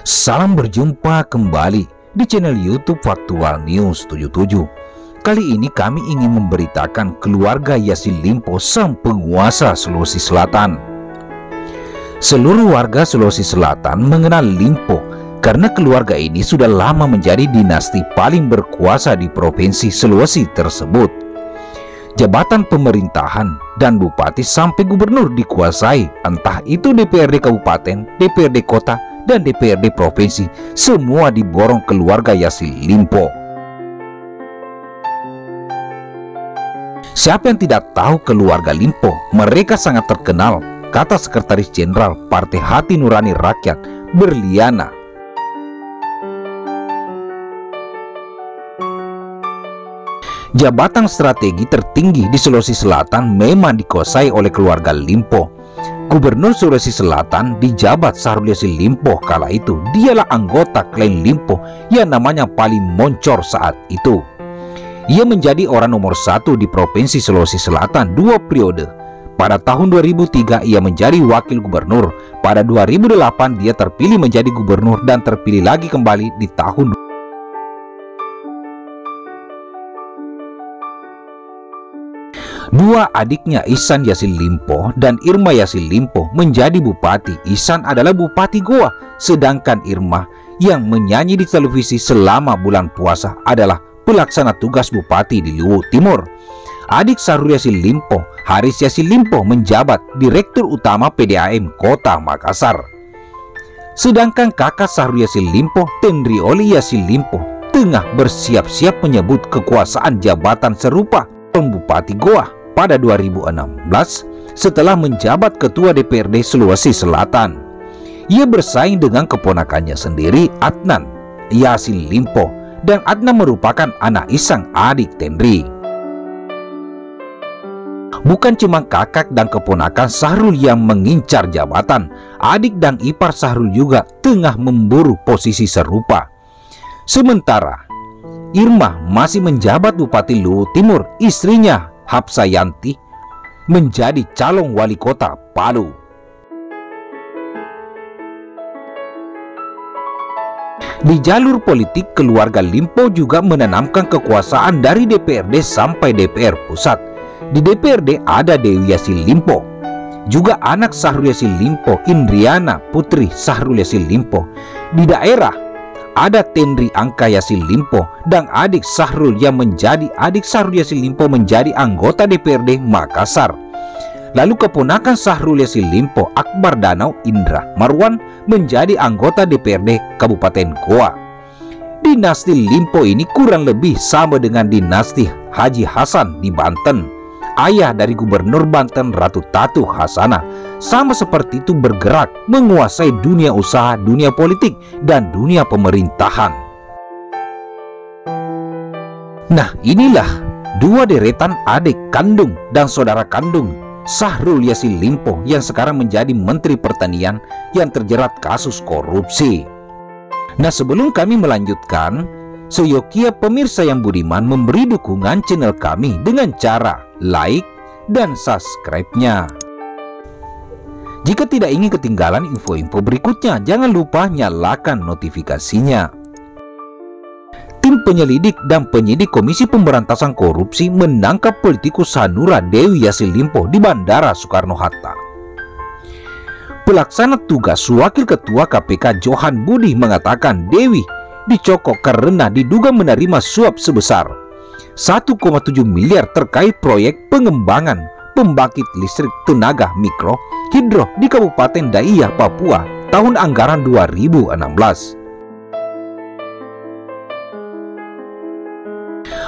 Salam berjumpa kembali di channel YouTube Faktual News 77. Kali ini kami ingin memberitakan keluarga Yassin Limpo, sang penguasa Sulawesi Selatan. Seluruh warga Sulawesi Selatan mengenal Limpo karena keluarga ini sudah lama menjadi dinasti paling berkuasa di provinsi Sulawesi tersebut. Jabatan pemerintahan dan bupati sampai gubernur dikuasai, entah itu DPRD kabupaten, DPRD kota, dan DPRD provinsi, semua diborong keluarga Yassin Limpo. Siapa yang tidak tahu keluarga Limpo? Mereka sangat terkenal, kata Sekretaris Jenderal Partai Hati Nurani Rakyat, Berliana. Jabatan strategi tertinggi di Sulawesi Selatan memang dikuasai oleh keluarga Limpo. Gubernur Sulawesi Selatan dijabat Syahrul Yassin Limpo kala itu. Dialah anggota klan Limpo yang namanya paling moncor saat itu. Ia menjadi orang nomor 1 di Provinsi Sulawesi Selatan 2 periode. Pada tahun 2003 ia menjadi wakil gubernur. Pada 2008 dia terpilih menjadi gubernur dan terpilih lagi kembali di tahun 2008. Dua adiknya Ihsan Yassin Limpo dan Irma Yassin Limpo menjadi bupati. Ihsan adalah bupati Goa, sedangkan Irma yang menyanyi di televisi selama bulan puasa adalah pelaksana tugas bupati di Luwu Timur. Adik Syahrul Yassin Limpo, Haris Yassin Limpo, menjabat Direktur Utama PDAM Kota Makassar. Sedangkan kakak Syahrul Yassin Limpo, Tendrioli Yassin Limpo, tengah bersiap-siap menyebut kekuasaan jabatan serupa Bupati Goa pada 2016 setelah menjabat Ketua DPRD Sulawesi Selatan. Ia bersaing dengan keponakannya sendiri, Adnan Yassin Limpo, dan Adnan merupakan anak Ihsan, adik Tendri. Bukan cuma kakak dan keponakan Syahrul yang mengincar jabatan, adik dan ipar Syahrul juga tengah memburu posisi serupa. Sementara Irma masih menjabat Bupati Luwu Timur, istrinya Hapsayanti menjadi calon wali kota Palu. Di jalur politik, keluarga Limpo juga menanamkan kekuasaan dari DPRD sampai DPR pusat. Di DPRD ada Dewi Yassin Limpo, juga anak Syahrul Yassin Limpo, Indriana putri Syahrul Yassin Limpo. Di daerah ada Tendri Angka Yassin Limpo dan adik Syahrul yang menjadi adik Syahrul Yassin Limpo menjadi anggota DPRD Makassar. Lalu keponakan Syahrul Yassin Limpo, Akbar Danau Indra Marwan, menjadi anggota DPRD Kabupaten Goa. Dinasti Limpo ini kurang lebih sama dengan dinasti Haji Hasan di Banten, ayah dari Gubernur Banten Ratu Tatu Hasanah. Sama seperti itu bergerak menguasai dunia usaha, dunia politik, dan dunia pemerintahan. Nah, inilah dua deretan adik kandung dan saudara kandung Syahrul Yassin Limpo yang sekarang menjadi Menteri Pertanian yang terjerat kasus korupsi. Nah, sebelum kami melanjutkan, seyogia pemirsa yang budiman memberi dukungan channel kami dengan cara like dan subscribe-nya. Jika tidak ingin ketinggalan info-info berikutnya, jangan lupa nyalakan notifikasinya. Tim penyelidik dan penyidik Komisi Pemberantasan Korupsi menangkap politikus Hanura Dewi Yassin Limpo di Bandara Soekarno-Hatta. Pelaksana tugas Wakil Ketua KPK Johan Budi mengatakan Dewi dicokok karena diduga menerima suap sebesar 1,7 miliar terkait proyek pengembangan pembangkit listrik tenaga mikro hidro di Kabupaten Daiyah, Papua tahun anggaran 2016.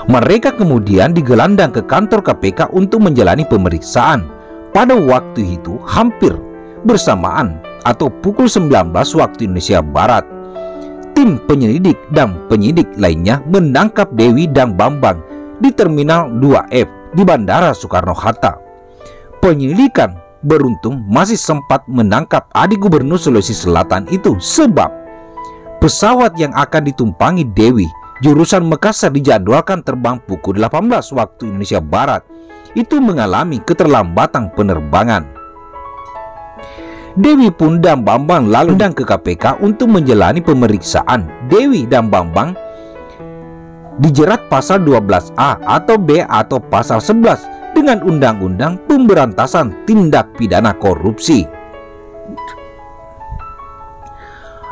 Mereka kemudian digelandang ke kantor KPK untuk menjalani pemeriksaan. Pada waktu itu hampir bersamaan atau pukul 19 waktu Indonesia Barat. tim penyelidik dan penyidik lainnya menangkap Dewi dan Bambang di Terminal 2F di Bandara Soekarno-Hatta. Penyelidikan beruntung masih sempat menangkap adik Gubernur Sulawesi Selatan itu sebab pesawat yang akan ditumpangi Dewi jurusan Makassar dijadwalkan terbang pukul 18 waktu Indonesia Barat itu mengalami keterlambatan penerbangan. Dewi pun dan Bambang lalu datang ke KPK untuk menjalani pemeriksaan. Dewi dan Bambang dijerat pasal 12A atau B atau pasal 11 dengan Undang-Undang Pemberantasan Tindak Pidana Korupsi.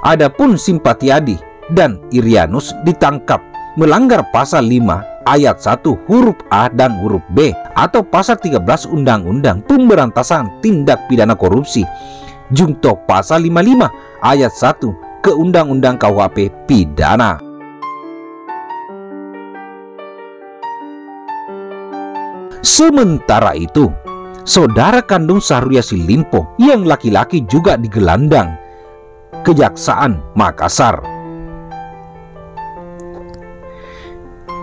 Adapun Simpatiadi dan Irianus ditangkap melanggar pasal 5 ayat 1 huruf A dan huruf B atau pasal 13 Undang-Undang Pemberantasan Tindak Pidana Korupsi junto pasal 55 ayat 1 ke Undang-Undang KUHP Pidana. Sementara itu, saudara kandung Syahrul Yassin Limpo yang laki-laki juga digelandang Kejaksaan Makassar.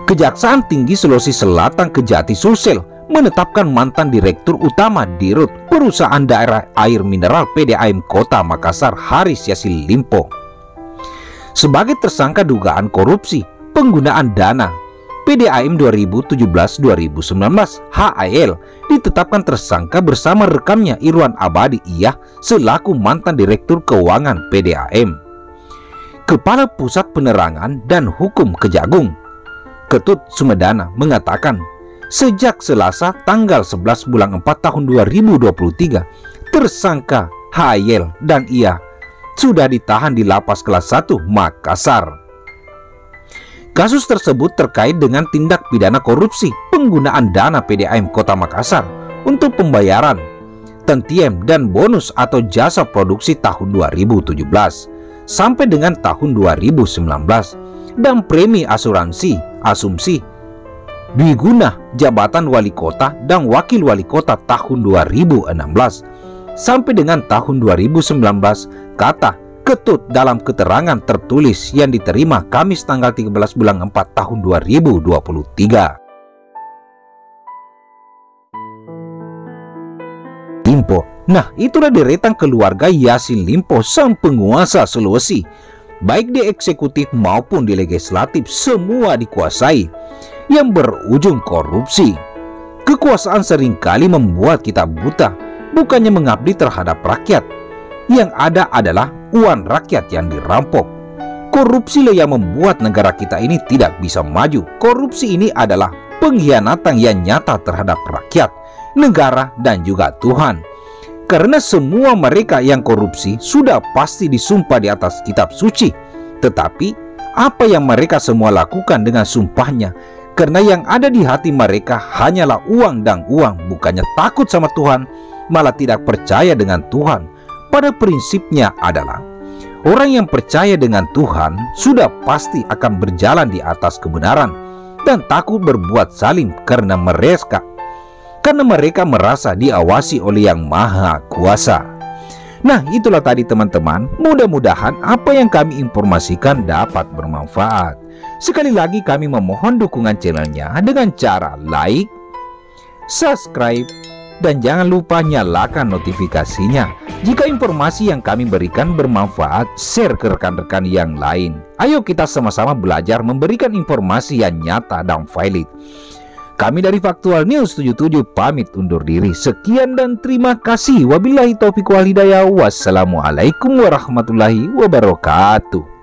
Kejaksaan Tinggi Sulawesi Selatan Kejati Sulsel menetapkan mantan Direktur Utama Dirut Perusahaan Daerah Air Mineral PDAM Kota Makassar Haris Yassin Limpo sebagai tersangka dugaan korupsi penggunaan dana PDAM 2017-2019. HAL ditetapkan tersangka bersama rekannya Irwan Abadi Iyah selaku mantan Direktur Keuangan PDAM. Kepala Pusat Penerangan dan Hukum Kejagung Ketut Sumedana mengatakan sejak Selasa tanggal 11 bulan 4 tahun 2023 tersangka HAL dan Iyah sudah ditahan di Lapas Kelas 1 Makassar. Kasus tersebut terkait dengan tindak pidana korupsi penggunaan dana PDAM Kota Makassar untuk pembayaran tantiem dan bonus atau jasa produksi tahun 2017 sampai dengan tahun 2019 dan premi asuransi asumsi dwiguna jabatan wali kota dan wakil wali kota tahun 2016 sampai dengan tahun 2019, kata Ketut dalam keterangan tertulis yang diterima Kamis tanggal 13 bulan 4 tahun 2023. Limpo. Nah, itulah deretan keluarga Yassin Limpo, sang penguasa Sulawesi. Baik di eksekutif maupun di legislatif, semua dikuasai yang berujung korupsi. Kekuasaan seringkali membuat kita buta, bukannya mengabdi terhadap rakyat. Yang ada adalah uang rakyat yang dirampok. Korupsilah yang membuat negara kita ini tidak bisa maju. Korupsi ini adalah pengkhianatan yang nyata terhadap rakyat, negara, dan juga Tuhan. Karena semua mereka yang korupsi sudah pasti disumpah di atas kitab suci. Tetapi apa yang mereka semua lakukan dengan sumpahnya? Karena yang ada di hati mereka hanyalah uang dan uang, bukannya takut sama Tuhan, malah tidak percaya dengan Tuhan. Pada prinsipnya adalah orang yang percaya dengan Tuhan sudah pasti akan berjalan di atas kebenaran dan takut berbuat zalim karena mereka merasa diawasi oleh Yang Maha Kuasa. Nah, itulah tadi teman-teman. Mudah-mudahan apa yang kami informasikan dapat bermanfaat. Sekali lagi kami memohon dukungan channelnya dengan cara like, subscribe, dan jangan lupa nyalakan notifikasinya. Jika informasi yang kami berikan bermanfaat, share ke rekan-rekan yang lain. Ayo kita sama-sama belajar memberikan informasi yang nyata dan valid. Kami dari Faktual News 77 pamit undur diri. Sekian dan terima kasih. Wabillahi taufiq wal hidayah. Wassalamualaikum warahmatullahi wabarakatuh.